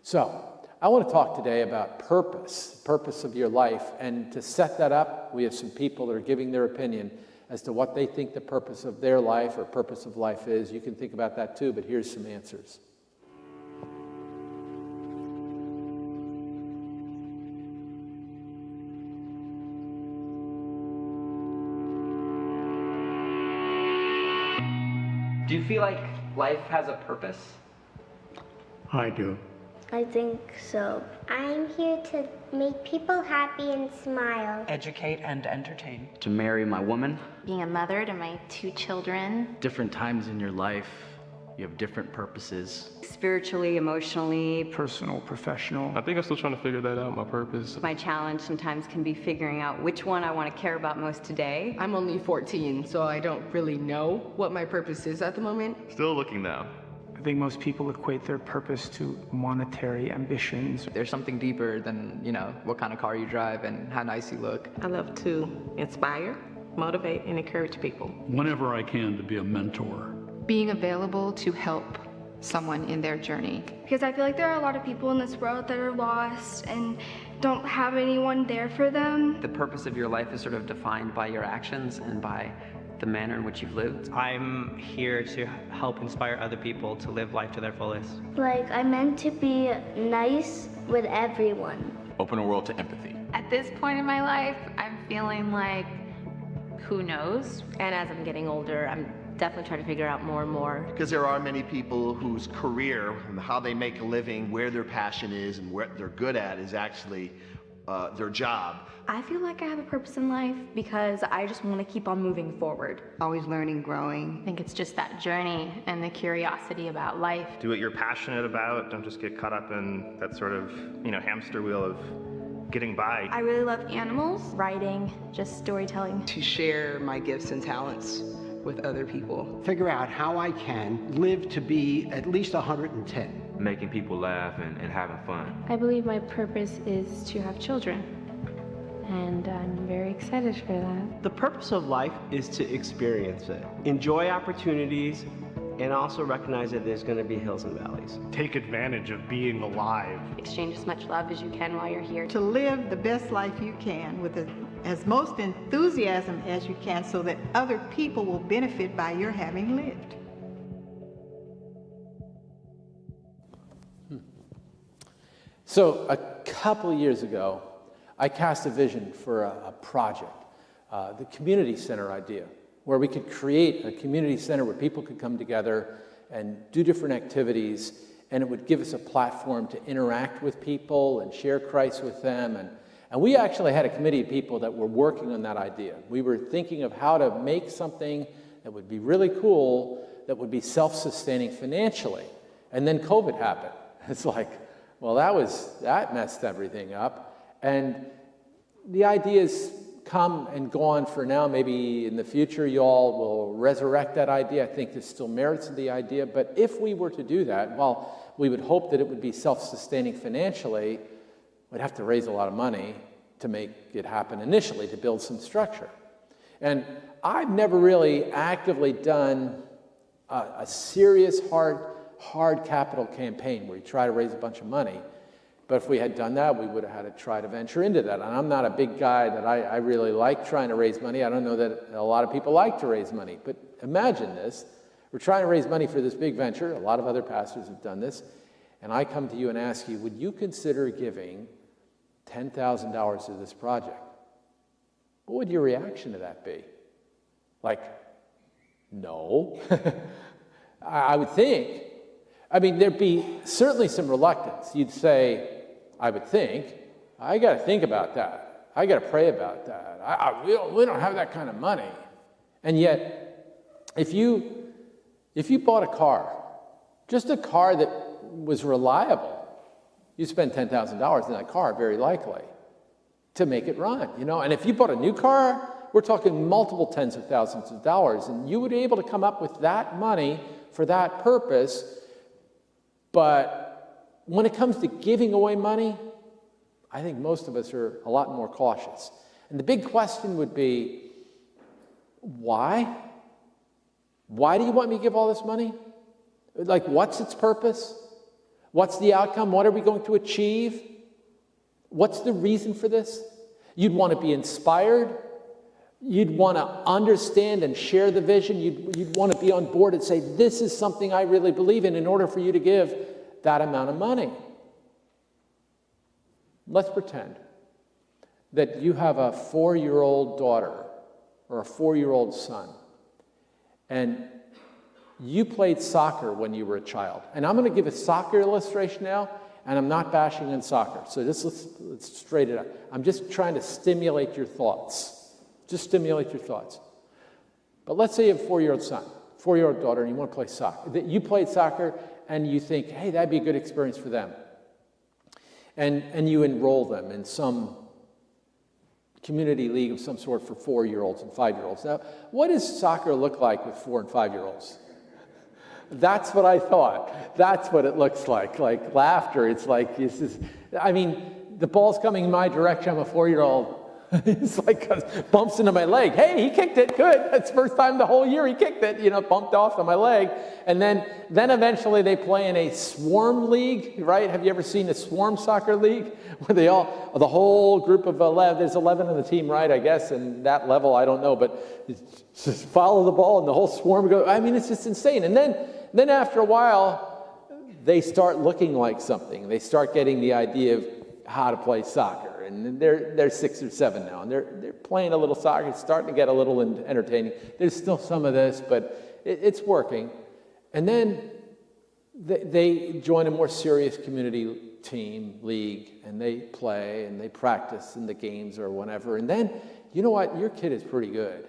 So, I want to talk today about purpose of your life. And to set that up, we have some people that are giving their opinion as to what they think the purpose of their life or purpose of life is. You can think about that too, but here's some answers. Do you feel like life has a purpose? I do. I think so. I'm here to make people happy and smile. Educate and entertain. To marry my woman. Being a mother to my 2 children. Different times in your life, you have different purposes. Spiritually, emotionally. Personal, professional. I think I'm still trying to figure that out, my purpose. My challenge sometimes can be figuring out which one I want to care about most today. I'm only 14, so I don't really know what my purpose is at the moment. Still looking now. I think most people equate their purpose to monetary ambitions. There's something deeper than, what kind of car you drive and how nice you look. I love to inspire, motivate, and encourage people. Whenever I can, to be a mentor. Being available to help someone in their journey. Because I feel like there are a lot of people in this world that are lost and don't have anyone there for them. The purpose of your life is sort of defined by your actions and by the manner in which you've lived. I'm here to help inspire other people to live life to their fullest. Like, I'm meant to be nice with everyone. Open a world to empathy. At this point in my life, I'm feeling like, who knows? And as I'm getting older, I'm definitely trying to figure out more and more. Because there are many people whose career and how they make a living, where their passion is and what they're good at is actually their job. I feel like I have a purpose in life because I just want to keep on moving forward. Always learning, growing. I think it's just that journey and the curiosity about life. Do what you're passionate about. Don't just get caught up in that sort of, hamster wheel of getting by. I really love animals. Writing, just storytelling. To share my gifts and talents with other people. Figure out how I can live to be at least 110. Making people laugh and having fun. I believe my purpose is to have children, and I'm very excited for that. The purpose of life is to experience it, enjoy opportunities, and also recognize that there's going to be hills and valleys. Take advantage of being alive. Exchange as much love as you can while you're here. To live the best life you can with as most enthusiasm as you can so that other people will benefit by your having lived. So a couple of years ago, I cast a vision for a project, the community center idea, where we could create a community center where people could come together and do different activities, and it would give us a platform to interact with people and share Christ with them. And we actually had a committee of people that were working on that idea. We were thinking of how to make something that would be really cool, that would be self-sustaining financially. And then COVID happened. It's like, well, that messed everything up. And the ideas come and go on for now. Maybe in the future you all will resurrect that idea. I think there's still merits in the idea. But if we were to do that, well, we would hope that it would be self-sustaining financially. We'd have to raise a lot of money to make it happen initially, to build some structure. And I've never really actively done a serious, hard capital campaign where you try to raise a bunch of money. But if we had done that, we would have had to try to venture into that. And I'm not a big guy that I really like trying to raise money. I don't know that a lot of people like to raise money. But imagine this. We're trying to raise money for this big venture. A lot of other pastors have done this. And I come to you and ask you, would you consider giving $10,000 to this project? What would your reaction to that be? Like, no. I would think. I mean, there'd be certainly some reluctance. You'd say, I would think, I got to think about that. I got to pray about that. We don't have that kind of money. And yet, if you bought a car, just a car that was reliable, you spend $10,000 in that car, very likely, to make it run. And if you bought a new car, we're talking multiple tens of thousands of dollars, and you would be able to come up with that money for that purpose. But when it comes to giving away money, I think most of us are a lot more cautious. And the big question would be, why? Why do you want me to give all this money? Like, what's its purpose? What's the outcome? What are we going to achieve? What's the reason for this? You'd want to be inspired. You'd want to understand and share the vision. You'd want to be on board and say, this is something I really believe in order for you to give that amount of money. Let's pretend that you have a 4-year-old daughter or a 4-year-old son, and you played soccer when you were a child. And I'm going to give a soccer illustration now, and I'm not bashing on soccer. So just let's straight it up. I'm just trying to stimulate your thoughts. Just stimulate your thoughts. But let's say you have a 4-year-old son, 4-year-old daughter, and you want to play soccer. That you played soccer, and you think, hey, that'd be a good experience for them. And you enroll them in some community league of some sort for 4-year-olds and 5-year-olds. Now, what does soccer look like with 4- and 5-year-olds? That's what I thought. That's what it looks like laughter. It's like, the ball's coming in my direction. I'm a 4-year-old. It's like bumps into my leg. Hey, he kicked it. Good. That's the first time the whole year he kicked it, bumped off on my leg. And then eventually they play in a swarm league, right? Have you ever seen a swarm soccer league? Where the whole group of 11, there's 11 on the team, right, I guess, and that level, I don't know, but just follow the ball and the whole swarm goes. It's just insane. And then after a while, they start looking like something. They start getting the idea of how to play soccer. And they're 6 or 7 now, and they're playing a little soccer. It's starting to get a little entertaining. There's still some of this, but it's working. And then they join a more serious community team, league, and they play and they practice in the games or whatever. And then, you know what? Your kid is pretty good.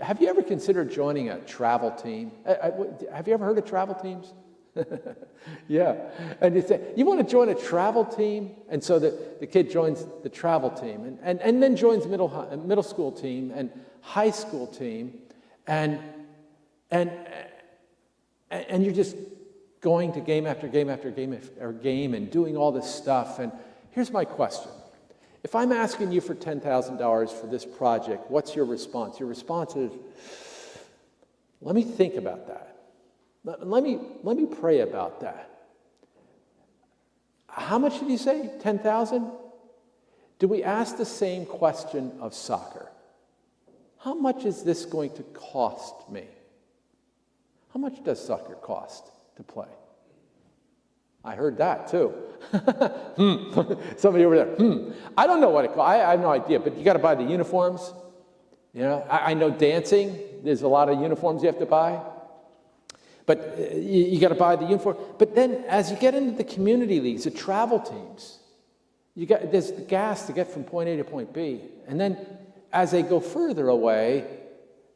Have you ever considered joining a travel team? Have you ever heard of travel teams? Yeah. And you say, you want to join a travel team? And so the kid joins the travel team and then joins middle school team and high school team. And you're just going to game after game after game after game and doing all this stuff. And here's my question. If I'm asking you for $10,000 for this project, what's your response? Your response is, let me think about that. Let me pray about that. How much did you say? 10,000? Do we ask the same question of soccer? How much is this going to cost me? How much does soccer cost to play? I heard that too. Somebody over there. I don't know what it costs. I have no idea, but you got to buy the uniforms. I know dancing. There's a lot of uniforms you have to buy. But you got to buy the uniform. But then as you get into the community leagues, the travel teams, there's the gas to get from point A to point B. And then as they go further away,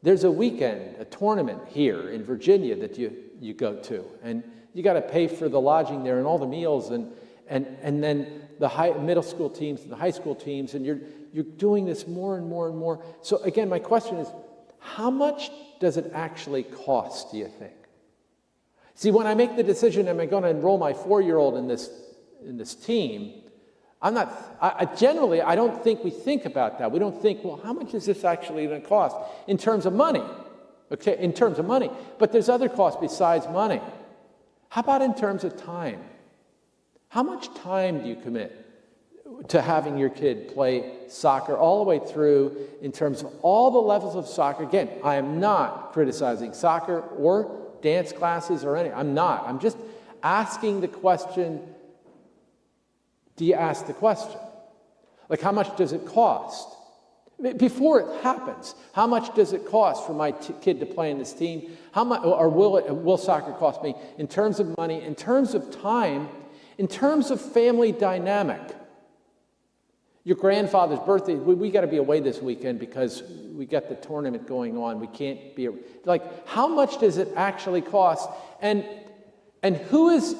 there's a weekend, a tournament here in Virginia that you go to. And you got to pay for the lodging there and all the meals and then the middle school teams and the high school teams. And you're doing this more and more and more. So again, my question is, how much does it actually cost, do you think? See, when I make the decision, am I going to enroll my 4-year-old in this team, I generally don't think we think about that. We don't think, well, how much is this actually going to cost in terms of money? Okay, in terms of money. But there's other costs besides money. How about in terms of time? How much time do you commit to having your kid play soccer all the way through in terms of all the levels of soccer? Again, I am not criticizing soccer or dance classes or anything. I'm not. I'm just asking the question, do you ask the question? Like, how much does it cost? Before it happens, how much does it cost for my kid to play in this team? How much, or will soccer cost me in terms of money, in terms of time, in terms of family dynamic? Your grandfather's birthday, we got to be away this weekend because we got the tournament going on. We can't be, like, how much does it actually cost? And who's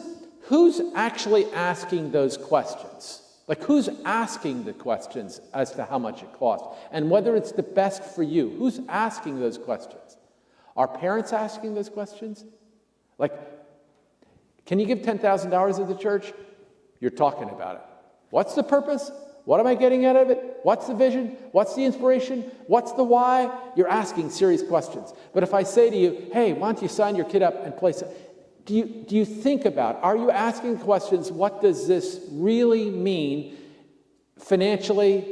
actually asking those questions? Like, who's asking the questions as to how much it costs and whether it's the best for you? Who's asking those questions? Are parents asking those questions? Like, can you give $10,000 at the church? You're talking about it. What's the purpose? What am I getting out of it? What's the vision? What's the inspiration? What's the why? You're asking serious questions. But if I say to you, hey, why don't you sign your kid up and play? Do you think about, are you asking questions, what does this really mean financially,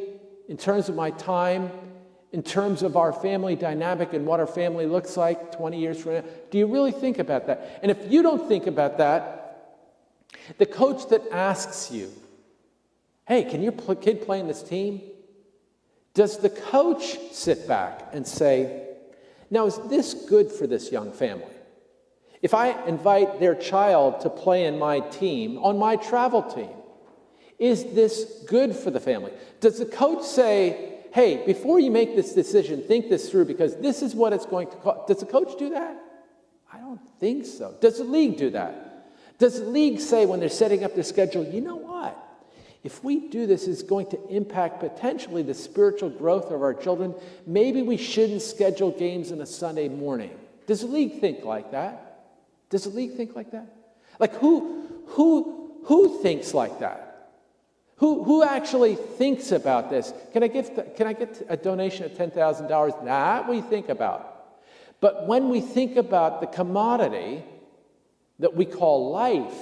in terms of my time, in terms of our family dynamic and what our family looks like 20 years from now? Do you really think about that? And if you don't think about that, the coach that asks you, hey, can your kid play in this team? Does the coach sit back and say, now is this good for this young family? If I invite their child to play in my team, on my travel team, is this good for the family? Does the coach say, hey, before you make this decision, think this through because this is what it's going to cost? Does the coach do that? I don't think so. Does the league do that? Does the league say when they're setting up their schedule, you know what? If we do this, it's going to impact potentially the spiritual growth of our children. Maybe we shouldn't schedule games on a Sunday morning. Does the league think like that? Does the league think like that? Like who thinks like that? Who actually thinks about this? Can I get a donation of $10,000? Not we think about. But when we think about the commodity that we call life,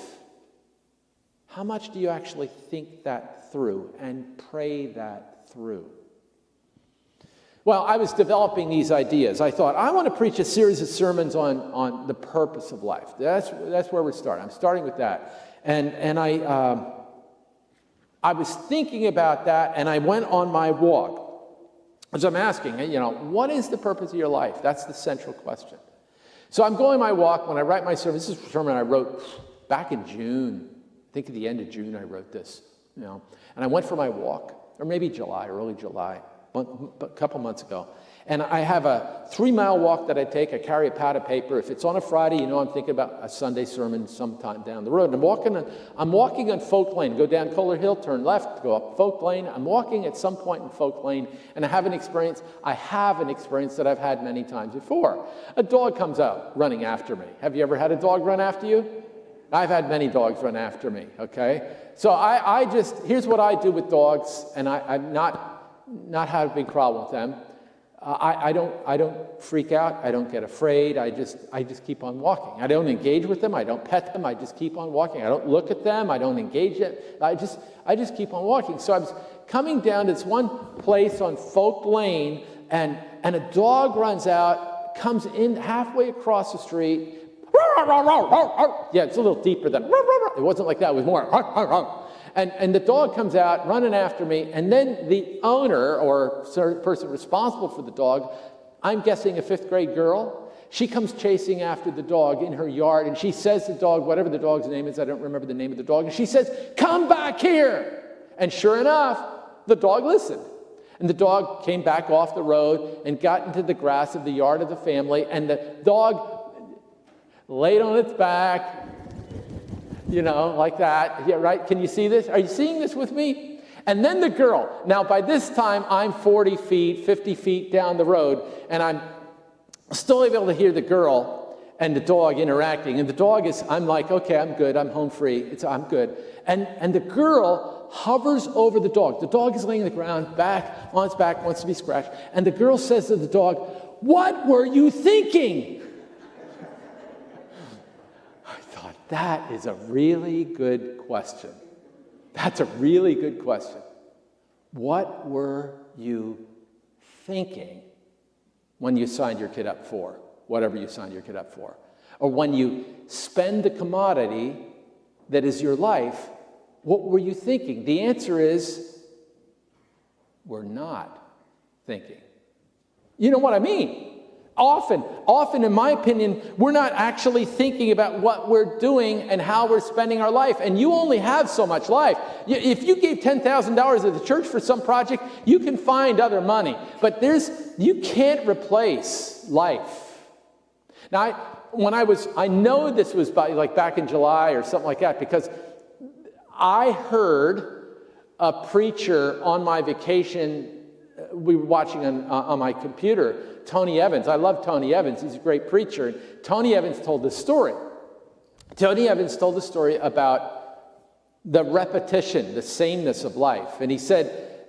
how much do you actually think that through and pray that through? Well, I was developing these ideas. I thought, I want to preach a series of sermons on the purpose of life. That's where we're starting. I'm starting with that. And I was thinking about that, and I went on my walk. As I'm asking, what is the purpose of your life? That's the central question. So I'm going my walk. When I write my sermon, this is a sermon I wrote back in June. I think at the end of June I wrote this. And I went for my walk, or maybe July, early July. A couple months ago. And I have a 3-mile walk that I take. I carry a pad of paper. If it's on a Friday, I'm thinking about a Sunday sermon sometime down the road. And I'm walking on Folk Lane. Go down Kohler Hill, turn left, go up Folk Lane. I'm walking at some point in Folk Lane, and I have an experience that I've had many times before. A dog comes out running after me. Have you ever had a dog run after you? I've had many dogs run after me, okay? So here's what I do with dogs, and I'm not had a big problem with them. I don't freak out. I don't get afraid. I just keep on walking. I don't engage with them. I don't pet them. I just keep on walking. I don't look at them. I don't engage it. I just keep on walking. So I was coming down to this one place on Folk Lane, and a dog runs out, comes in halfway across the street. Yeah, it's a little deeper than. It wasn't like that. It was more. And the dog comes out running after me, and then the owner or person responsible for the dog, I'm guessing a 5th grade girl, she comes chasing after the dog in her yard, and she says to the dog, whatever the dog's name is, I don't remember the name of the dog, and she says, come back here. And sure enough, the dog listened. And the dog came back off the road and got into the grass of the yard of the family, and the dog laid on its back, like that. Yeah, right? Can you see this? Are you seeing this with me? And then the girl. Now, by this time, I'm 40 feet, 50 feet down the road, and I'm still able to hear the girl and the dog interacting. And the dog I'm like, okay, I'm good. I'm home free. I'm good. And the girl hovers over the dog. The dog is laying on the ground, back on its back, wants to be scratched. And the girl says to the dog, what were you thinking? That is a really good question. That's a really good question. What were you thinking when you signed your kid up for whatever you signed your kid up for? Or when you spend the commodity that is your life, what were you thinking? The answer is, we're not thinking. You know what I mean? Often, in my opinion, we're not actually thinking about what we're doing and how we're spending our life. And you only have so much life. If you gave $10,000 to the church for some project, you can find other money. But you can't replace life. Now, I know this was back in July or something like that, because I heard a preacher on my vacation. We were watching on my computer, Tony Evans. I love Tony Evans. He's a great preacher. Tony Evans told this story. Tony Evans told the story about the repetition, the sameness of life. And he said,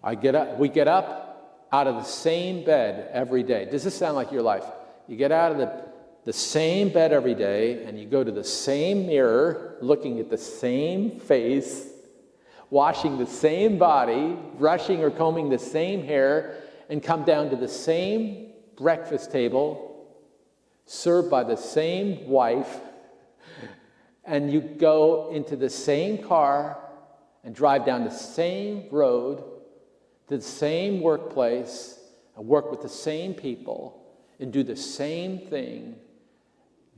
we get up out of the same bed every day. Does this sound like your life? You get out of the same bed every day, and you go to the same mirror, looking at the same face, washing the same body, brushing or combing the same hair, and come down to the same breakfast table, served by the same wife, and you go into the same car and drive down the same road to the same workplace and work with the same people and do the same thing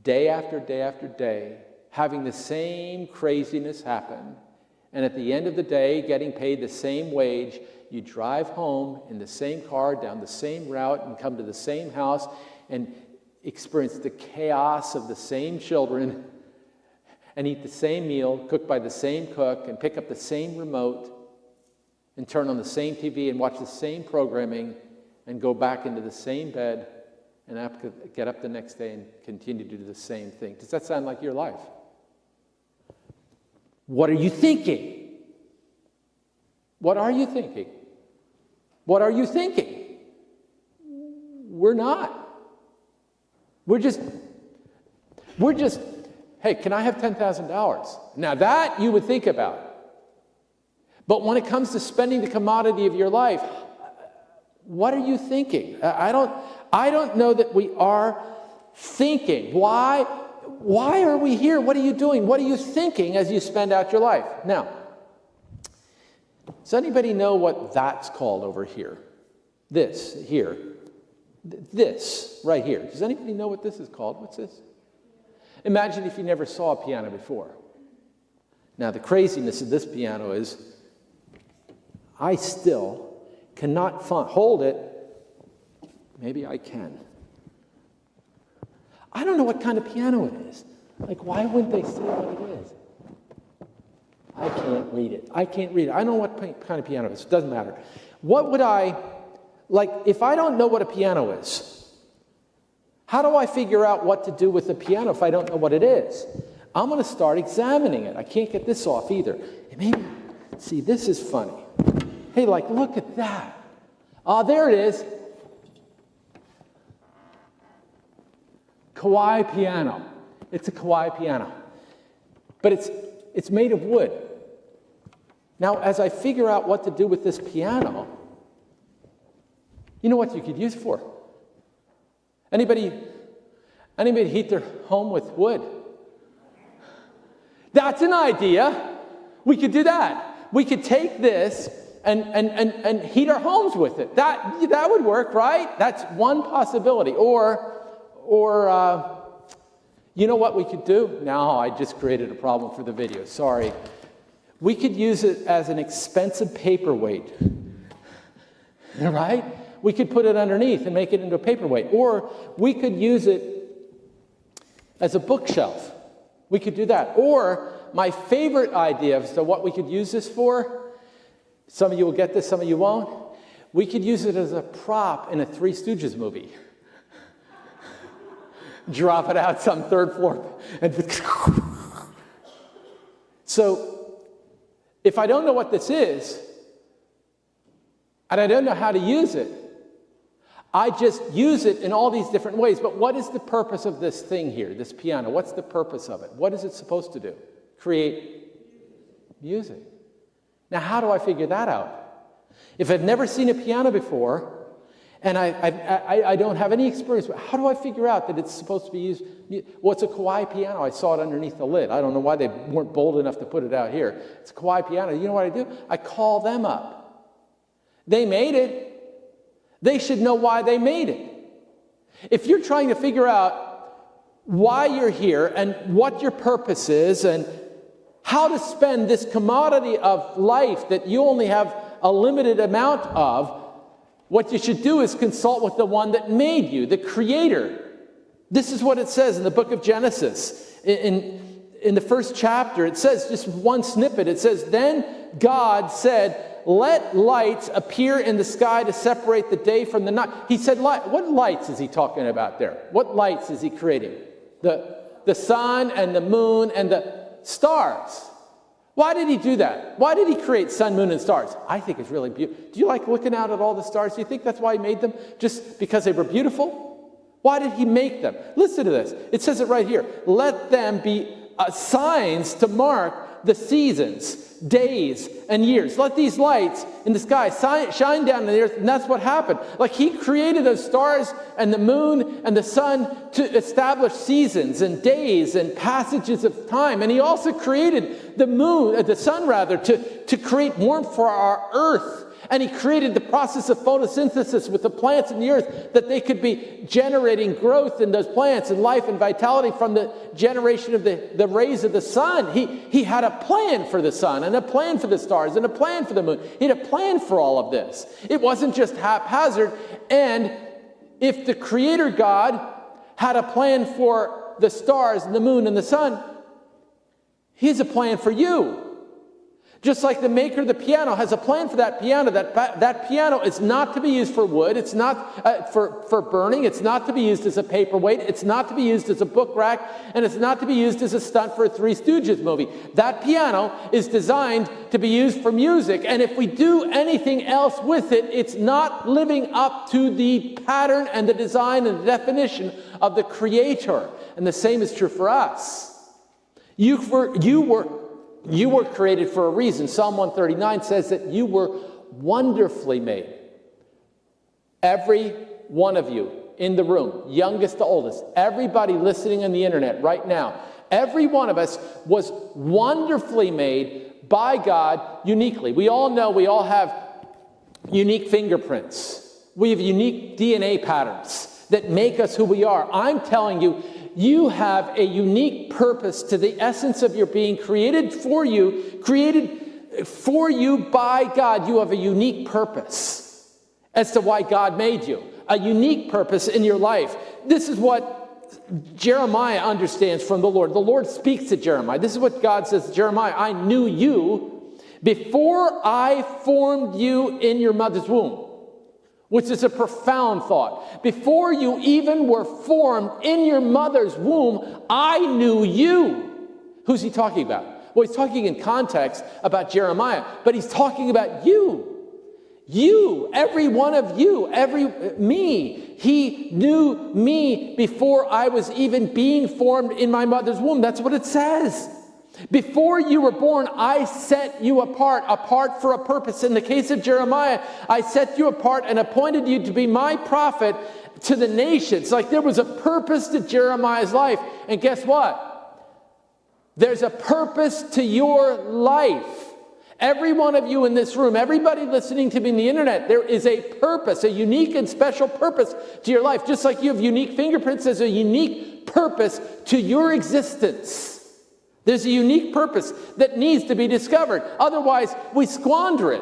day after day after day, having the same craziness happen, and at the end of the day, getting paid the same wage, you drive home in the same car, down the same route, and come to the same house and experience the chaos of the same children and eat the same meal cooked by the same cook and pick up the same remote and turn on the same TV and watch the same programming and go back into the same bed and have to get up the next day and continue to do the same thing. Does that sound like your life? What are you thinking? What are you thinking? What are you thinking? We're not. We're just, hey, can I have $10,000? Now that you would think about. But when it comes to spending the commodity of your life, what are you thinking? I don't know that we are thinking. Why are we here? What are you doing? What are you thinking as you spend out your life? Now, does anybody know what that's called over here? This here. This right here. Does anybody know what this is called? What's this? Imagine if you never saw a piano before. Now, the craziness of this piano is I still cannot hold it. Maybe I can. I don't know what kind of piano it is. Like, why wouldn't they say what it is? I can't read it. I don't know what kind of piano it is. It doesn't matter. What would if I don't know what a piano is, how do I figure out what to do with the piano if I don't know what it is? I'm going to start examining it. I can't get this off either. Maybe, see, this is funny. Hey, look at that. There it is. Kawai piano. It's a Kawai piano. But it's made of wood. Now, as I figure out what to do with this piano, you know what you could use it for? Anybody heat their home with wood? That's an idea. We could do that. We could take this and heat our homes with it. That would work, right? That's one possibility. Or you know what we could do? Now I just created a problem for the video. Sorry. We could use it as an expensive paperweight. Right? We could put it underneath and make it into a paperweight. Or we could use it as a bookshelf. We could do that. Or my favorite idea as to what we could use this for, some of you will get this, some of you won't. We could use it as a prop in a Three Stooges movie. Drop it out some third floor. So, if I don't know what this is, and I don't know how to use it, I just use it in all these different ways. But what is the purpose of this thing here, this piano? What's the purpose of it? What is it supposed to do? Create music. Now, how do I figure that out? If I've never seen a piano before, and I don't have any experience, how do I figure out that it's supposed to be used? Well, it's a Kawai piano. I saw it underneath the lid. I don't know why they weren't bold enough to put it out here. It's a Kawai piano. You know what I do? I call them up. They made it. They should know why they made it. If you're trying to figure out why you're here and what your purpose is and how to spend this commodity of life that you only have a limited amount of, what you should do is consult with the one that made you, the Creator. This is what it says in the book of Genesis. In the first chapter, it says, just one snippet, it says, "Then God said, let lights appear in the sky to separate the day from the night." He said, what lights is he talking about there? What lights is he creating? The sun and the moon and the stars. Why did he do that? Why did he create sun, moon, and stars? I think it's really beautiful. Do you like looking out at all the stars? Do you think that's why he made them? Just because they were beautiful? Why did he make them? Listen to this. It says it right here. Let them be signs to mark the seasons, days, and years. Let these lights in the sky shine down on the earth, and that's what happened. Like he created those stars and the moon and the sun to establish seasons and days and passages of time. And he also created the sun rather, to create warmth for our earth. And he created the process of photosynthesis with the plants in the earth, that they could be generating growth in those plants and life and vitality from the generation of the rays of the sun. He had a plan for the sun and a plan for the stars and a plan for the moon. He had a plan for all of this. It wasn't just haphazard. And if the Creator God had a plan for the stars and the moon and the sun, he has a plan for you. Just like the maker of the piano has a plan for that piano. That piano is not to be used for wood. It's not for burning. It's not to be used as a paperweight. It's not to be used as a book rack. And it's not to be used as a stunt for a Three Stooges movie. That piano is designed to be used for music. And if we do anything else with it, it's not living up to the pattern and the design and the definition of the Creator. And the same is true for us. You were created for a reason. Psalm 139 says that you were wonderfully made. Every one of you in the room, youngest to oldest, everybody listening on the internet right now, every one of us was wonderfully made by God uniquely. We all know we all have unique fingerprints. We have unique DNA patterns that make us who we are. I'm telling you, you have a unique purpose to the essence of your being, created for you by God. You have a unique purpose as to why God made you, a unique purpose in your life. This is what Jeremiah understands from the Lord. The Lord speaks to Jeremiah. This is what God says to Jeremiah. I knew you before I formed you in your mother's womb. Which is a profound thought. Before you even were formed in your mother's womb, I knew you. Who's he talking about? Well, he's talking in context about Jeremiah, but he's talking about you. You, every one of you, me. He knew me before I was even being formed in my mother's womb. That's what it says. Before you were born, I set you apart for a purpose. In the case of Jeremiah, I set you apart and appointed you to be my prophet to the nations. Like there was a purpose to Jeremiah's life. And guess what? There's a purpose to your life. Every one of you in this room, everybody listening to me on the internet, there is a purpose, a unique and special purpose to your life. Just like you have unique fingerprints, there's a unique purpose to your existence. There's a unique purpose that needs to be discovered. Otherwise, we squander it.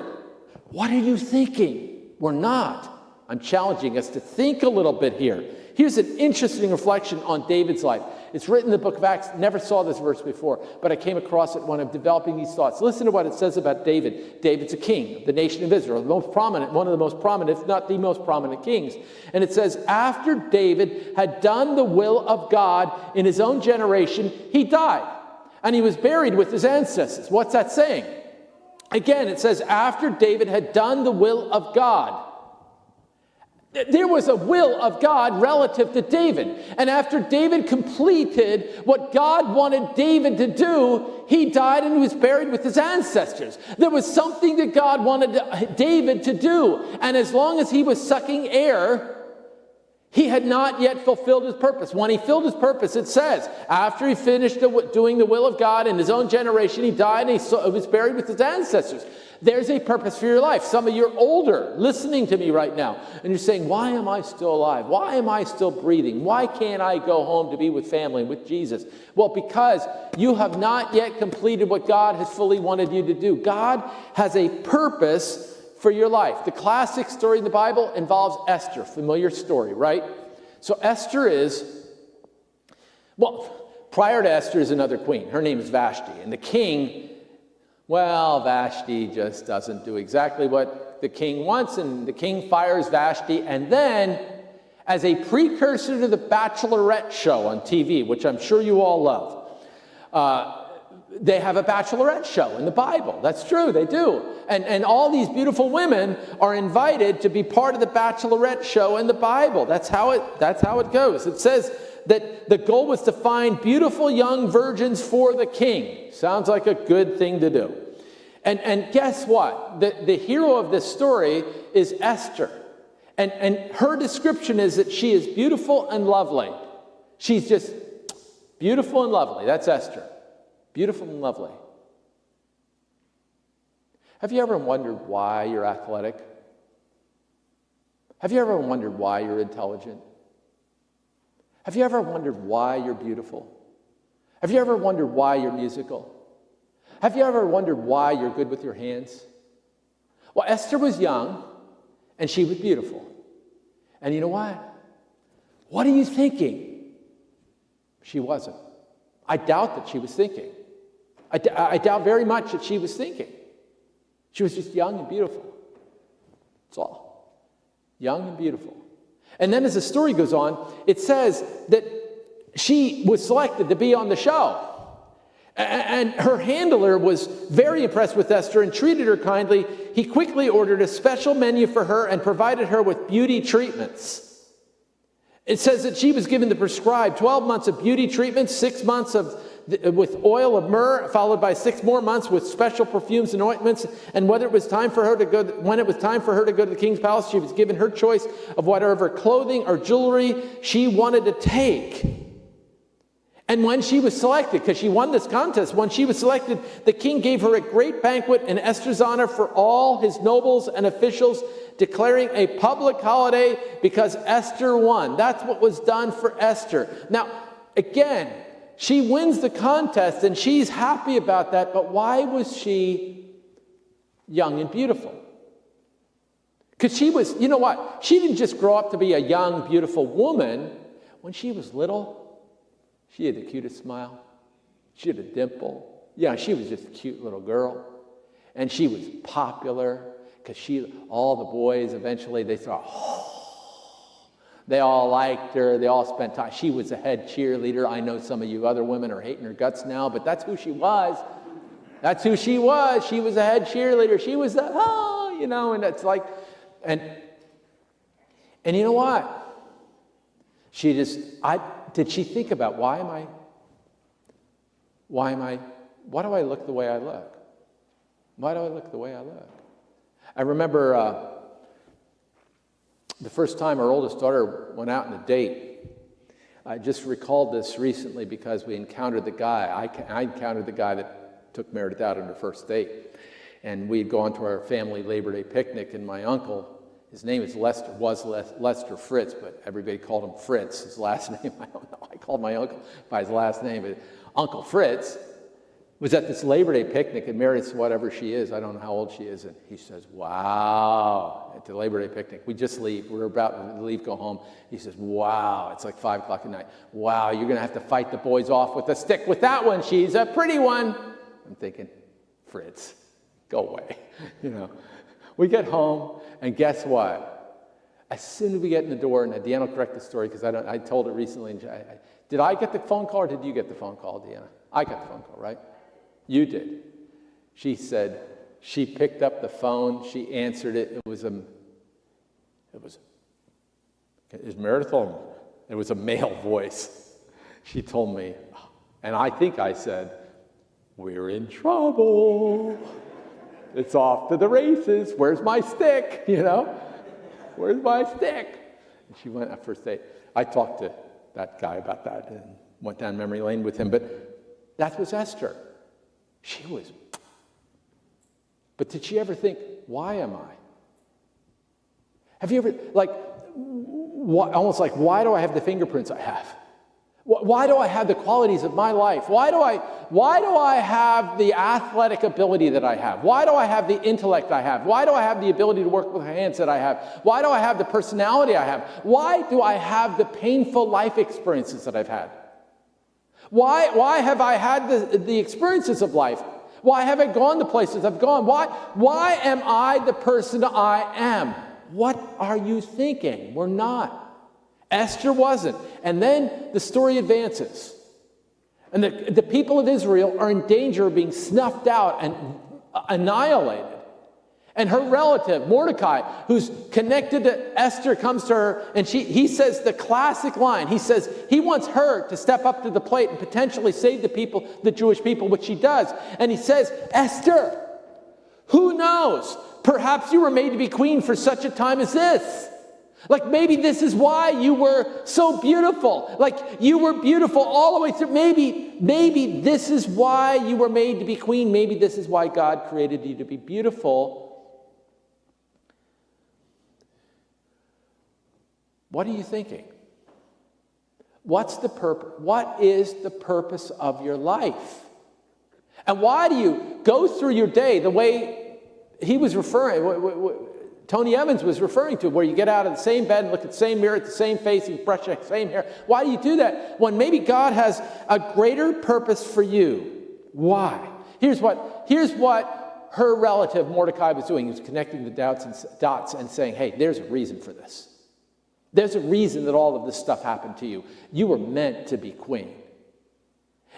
What are you thinking? We're not. I'm challenging us to think a little bit here. Here's an interesting reflection on David's life. It's written in the book of Acts. Never saw this verse before, but I came across it when I'm developing these thoughts. Listen to what it says about David. David's a king of the nation of Israel, one of the most prominent, if not the most prominent kings. And it says, after David had done the will of God in his own generation, he died. And he was buried with his ancestors. What's that saying? Again, it says, after David had done the will of God. There was a will of God relative to David. And after David completed what God wanted David to do, he died and he was buried with his ancestors. There was something that God wanted David to do. And as long as he was sucking air, he had not yet fulfilled his purpose. When he filled his purpose, it says, after he finished doing the will of God in his own generation, he died and he was buried with his ancestors. There's a purpose for your life. Some of you are older, listening to me right now, and you're saying, why am I still alive? Why am I still breathing? Why can't I go home to be with family, with Jesus? Well, because you have not yet completed what God has fully wanted you to do. God has a purpose for your life. The classic story in the Bible involves Esther, familiar story, right? So Esther prior to Esther is another queen. Her name is Vashti. And the king, Vashti just doesn't do exactly what the king wants, and the king fires Vashti. And then, as a precursor to the Bachelorette show on TV, which I'm sure you all love, They have a bachelorette show in the Bible. That's true, they do. And all these beautiful women are invited to be part of the bachelorette show in the Bible. That's how it goes. It says that the goal was to find beautiful young virgins for the king. Sounds like a good thing to do. And guess what? The hero of this story is Esther. And her description is that she is beautiful and lovely. She's just beautiful and lovely. That's Esther. Beautiful and lovely. Have you ever wondered why you're athletic? Have you ever wondered why you're intelligent? Have you ever wondered why you're beautiful? Have you ever wondered why you're musical? Have you ever wondered why you're good with your hands? Well, Esther was young, and she was beautiful. And you know what? What are you thinking? She wasn't. I doubt that she was thinking. I doubt very much that she was thinking. She was just young and beautiful. That's all. Young and beautiful. And then as the story goes on, it says that she was selected to be on the show. And her handler was very impressed with Esther and treated her kindly. He quickly ordered a special menu for her and provided her with beauty treatments. It says that she was given the prescribed 12 months of beauty treatments, 6 months with oil of myrrh, followed by 6 more months with special perfumes and ointments. And when it was time for her to go to the king's palace, she was given her choice of whatever clothing or jewelry she wanted to take. And when she was selected, because she won this contest, when she was selected, the king gave her a great banquet in Esther's honor for all his nobles and officials, declaring a public holiday because Esther won. That's what was done for Esther. Now, again, she wins the contest and she's happy about that, but why was she young and beautiful? Because she was, you know what? She didn't just grow up to be a young, beautiful woman. When she was little, she had the cutest smile. She had a dimple. Yeah, she was just a cute little girl. And she was popular because all the boys eventually, they thought, they all liked her. They all spent time. She was a head cheerleader. I know some of you other women are hating her guts now, but that's who she was. That's who she was. She was a head cheerleader. She was and it's like, and you know what? Did she think about why do I look the way I look? Why do I look the way I look? I remember the first time our oldest daughter went out on a date. I just recalled this recently because we encountered the guy. I encountered the guy that took Meredith out on her first date. And we'd gone to our family Labor Day picnic, and my uncle, his name is Lester Fritz, but everybody called him Fritz. His last name, I don't know. I called my uncle by his last name, but Uncle Fritz was at this Labor Day picnic, and Meredith's whatever she is, I don't know how old she is, and he says, wow, at the Labor Day picnic. We just leave. We're about to leave, go home. He says, wow, it's like 5 o'clock at night. Wow, you're going to have to fight the boys off with a stick with that one. She's a pretty one. I'm thinking, Fritz, go away. We get home, and guess what? As soon as we get in the door, and Deanna will correct the story because I told it recently. Did I get the phone call or did you get the phone call, Deanna? I got the phone call, right? You did. She said she picked up the phone. She answered it. It was Meredith home? It was a male voice. She told me, and I think I said, we're in trouble. It's off to the races. Where's my stick? Where's my stick? And she went at first date. I talked to that guy about that and went down memory lane with him. But that was Esther. She was. But did she ever think, why am I? Have you ever, almost like, why do I have the fingerprints I have? Why do I have the qualities of my life? Why do I have the athletic ability that I have? Why do I have the intellect I have? Why do I have the ability to work with my hands that I have? Why do I have the personality I have? Why do I have the painful life experiences that I've had? Why have I had the experiences of life? Why have I gone the places I've gone? Why am I the person I am? What are you thinking? We're not. Esther wasn't. And then the story advances. And the people of Israel are in danger of being snuffed out and annihilated. And her relative, Mordecai, who's connected to Esther, comes to her, and he says the classic line. He says he wants her to step up to the plate and potentially save the Jewish people, which she does. And he says, Esther, who knows? Perhaps you were made to be queen for such a time as this. Like maybe this is why you were so beautiful. Like you were beautiful all the way through. Maybe this is why you were made to be queen. Maybe this is why God created you to be beautiful. What are you thinking? What's the purpose? What is the purpose of your life? And why do you go through your day the way he was referring, Tony Evans was referring to, where you get out of the same bed and look at the same mirror, at the same face, and brush the same hair? Why do you do that when maybe God has a greater purpose for you? Why? Here's what her relative Mordecai was doing. He was connecting the dots and saying, hey, there's a reason for this. There's a reason that all of this stuff happened to you. You were meant to be queen.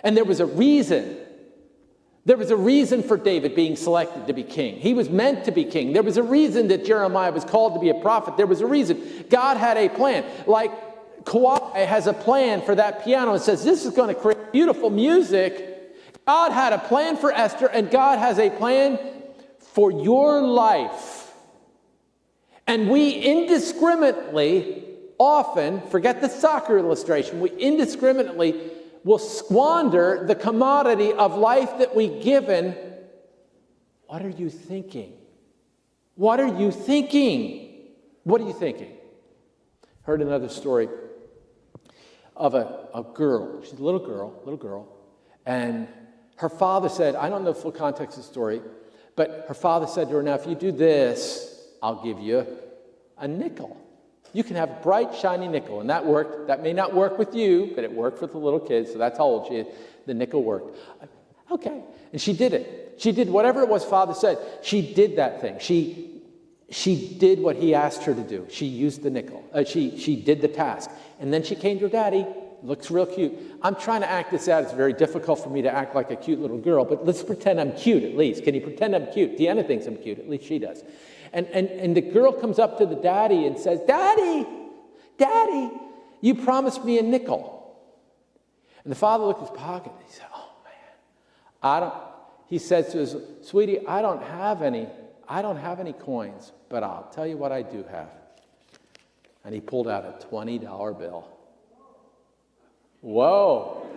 And there was a reason. There was a reason for David being selected to be king. He was meant to be king. There was a reason that Jeremiah was called to be a prophet. There was a reason. God had a plan. Like Kawhi has a plan for that piano and says, this is going to create beautiful music. God had a plan for Esther, and God has a plan for your life. And we indiscriminately, often, forget the soccer illustration, we indiscriminately will squander the commodity of life that we've given. What are you thinking? What are you thinking? What are you thinking? Heard another story of a girl. She's a little girl. And her father said, I don't know the full context of the story, but her father said to her, now if you do this, I'll give you a nickel. You can have a bright, shiny nickel. And that worked. That may not work with you, but it worked with the little kids, so that's how old she is. The nickel worked. Okay. And she did it. She did whatever it was Father said. She did that thing. She did what he asked her to do. She used the nickel. She did the task. And then she came to her daddy. Looks real cute. I'm trying to act this out. It's very difficult for me to act like a cute little girl, but let's pretend I'm cute at least. Can you pretend I'm cute? Deanna thinks I'm cute. At least she does. And the girl comes up to the daddy and says, Daddy, you promised me a nickel. And the father looked in his pocket. He said, oh, man, he says to his, sweetie, I don't have any coins, but I'll tell you what I do have. And he pulled out a $20 bill. Whoa.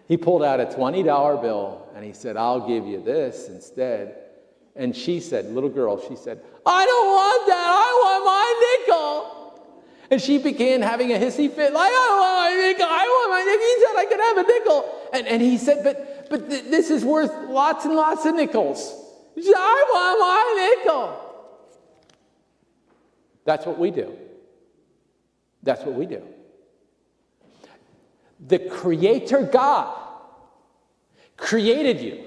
He pulled out a $20 bill and he said, I'll give you this instead. And she said, little girl, she said, I don't want that. I want my nickel. And she began having a hissy fit, like, I want my nickel. I want my nickel. He said I could have a nickel. And he said, but this is worth lots and lots of nickels. She said, I want my nickel. That's what we do. That's what we do. The Creator God created you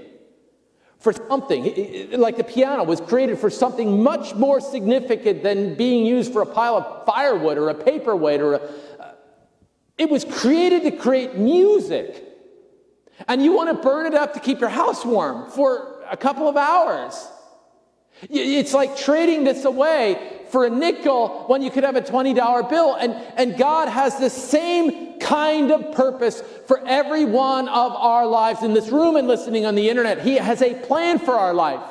for something, like the piano was created for something much more significant than being used for a pile of firewood or a paperweight it was created to create music. And you want to burn it up to keep your house warm for a couple of hours. It's like trading this away for a nickel when you could have a $20 bill. And God has the same kind of purpose for every one of our lives in this room and listening on the internet. He has a plan for our life.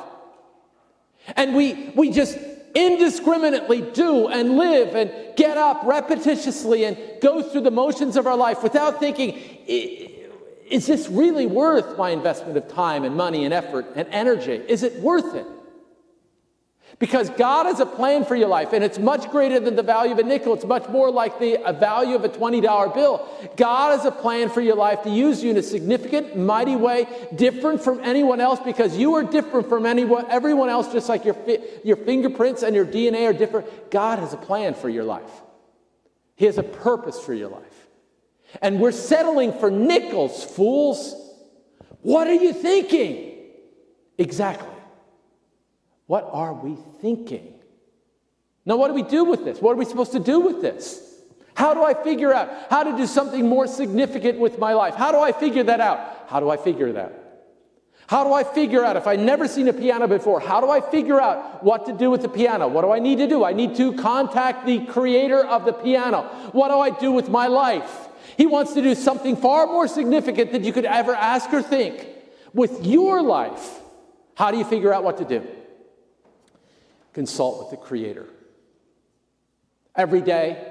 And we just indiscriminately do and live and get up repetitiously and go through the motions of our life without thinking, is this really worth my investment of time and money and effort and energy? Is it worth it? Because God has a plan for your life, and it's much greater than the value of a nickel. It's much more like the value of a $20 bill. God has a plan for your life to use you in a significant, mighty way, different from anyone else, because you are different from everyone else, just like your fingerprints and your DNA are different. God has a plan for your life. He has a purpose for your life. And we're settling for nickels, fools. What are you thinking? Exactly. What are we thinking? Now, what do we do with this? What are we supposed to do with this? How do I figure out how to do something more significant with my life? How do I figure that out? How do I figure it out? How do I figure out, if I've never seen a piano before, how do I figure out what to do with the piano? What do I need to do? I need to contact the creator of the piano. What do I do with my life? He wants to do something far more significant than you could ever ask or think with your life. How do you figure out what to do? Consult with the creator. Every day.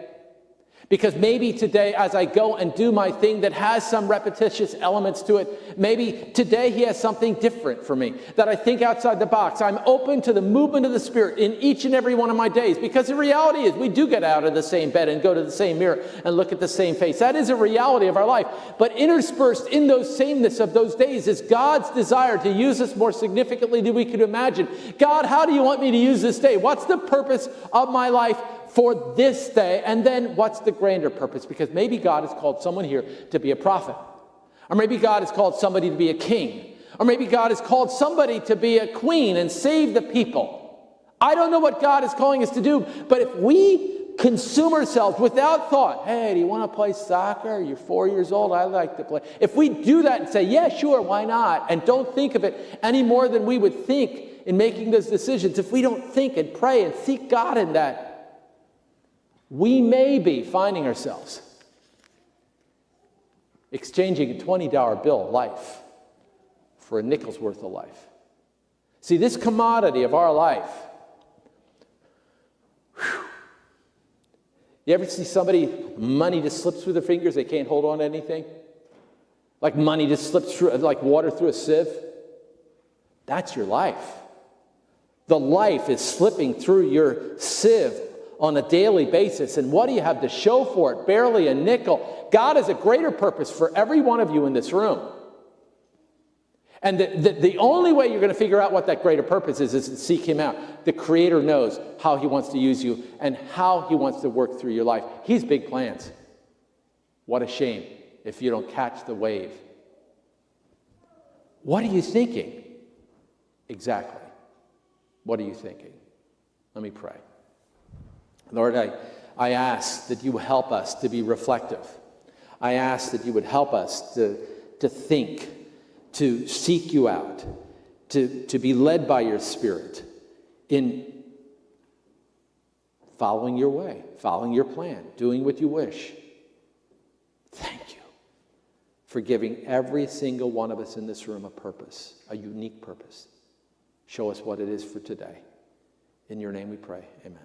Because maybe today, as I go and do my thing that has some repetitious elements to it, maybe today he has something different for me, that I think outside the box. I'm open to the movement of the Spirit in each and every one of my days, because the reality is we do get out of the same bed and go to the same mirror and look at the same face. That is a reality of our life. But interspersed in those sameness of those days is God's desire to use us more significantly than we could imagine. God, how do you want me to use this day? What's the purpose of my life for this day? And then what's the grander purpose? Because maybe God has called someone here to be a prophet. Or maybe God has called somebody to be a king. Or maybe God has called somebody to be a queen and save the people. I don't know what God is calling us to do, but if we consume ourselves without thought, hey, do you want to play soccer? You're 4 years old, I like to play. If we do that and say, yeah, sure, why not? And don't think of it any more than we would think in making those decisions, if we don't think and pray and seek God in that, we may be finding ourselves exchanging a $20 bill of life for a nickel's worth of life. See, this commodity of our life, you ever see somebody, money just slips through their fingers, they can't hold on to anything? Like money just slips through, like water through a sieve? That's your life. The life is slipping through your sieve on a daily basis. And what do you have to show for it? Barely a nickel. God has a greater purpose for every one of you in this room. And the only way you're going to figure out what that greater purpose is to seek him out. The Creator knows how he wants to use you and how he wants to work through your life. He's big plans. What a shame if you don't catch the wave. What are you thinking? Exactly. What are you thinking? Let me pray. Lord, I ask that you help us to be reflective. I ask that you would help us to think, to seek you out, to be led by your Spirit in following your way, following your plan, doing what you wish. Thank you for giving every single one of us in this room a purpose, a unique purpose. Show us what it is for today. In your name we pray. Amen.